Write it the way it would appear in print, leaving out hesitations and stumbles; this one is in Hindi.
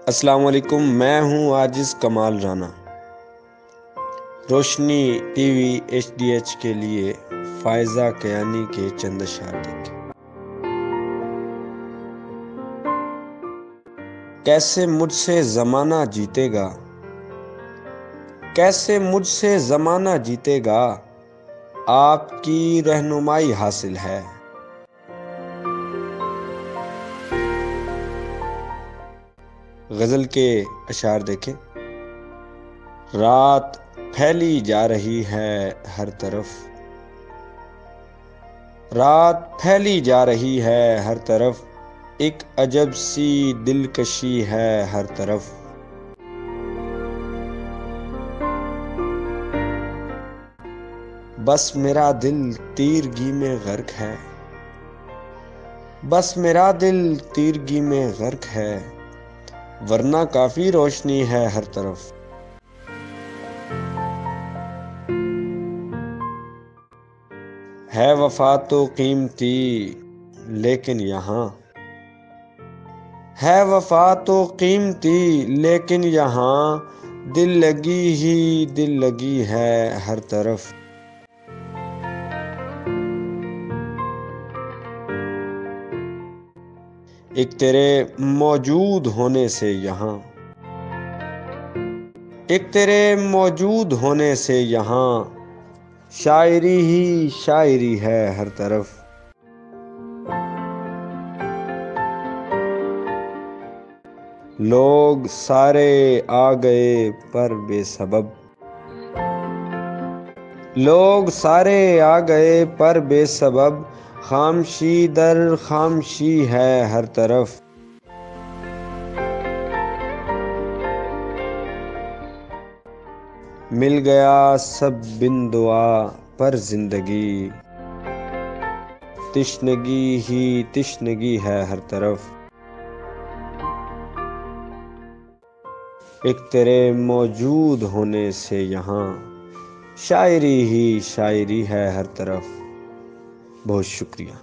अस्सलाम वालेकुम। मैं हूं आजिज़ कमाल राना। रोशनी टीवी HDH के लिए फायजा कयानी के चंद अशआर देखें। कैसे मुझसे ज़माना जीतेगा, कैसे मुझसे ज़माना जीतेगा, आपकी रहनुमाई हासिल है। गज़ल के अशआर देखें। रात फैली जा रही है हर तरफ, रात फैली जा रही है हर तरफ, एक अजब सी दिलकशी है हर तरफ। बस मेरा दिल तीरगी में गर्क है, बस मेरा दिल तीरगी में गर्क है, वरना काफी रोशनी है हर तरफ। है वफा तो कीमती लेकिन यहाँ, है वफा तो कीमती लेकिन यहाँ, दिल लगी ही दिल लगी है हर तरफ। एक तेरे मौजूद होने से यहाँ, एक तेरे मौजूद होने से यहाँ, शायरी ही शायरी है हर तरफ। लोग सारे आ गए पर बेसबब, लोग सारे आ गए पर बेसबब, खामशी दर खामशी है हर तरफ। मिल गया सब बिन दुआ पर जिंदगी, तिश्नगी ही तिश्नगी है हर तरफ। एक तेरे मौजूद होने से यहाँ, शायरी ही शायरी है हर तरफ। बहुत शुक्रिया।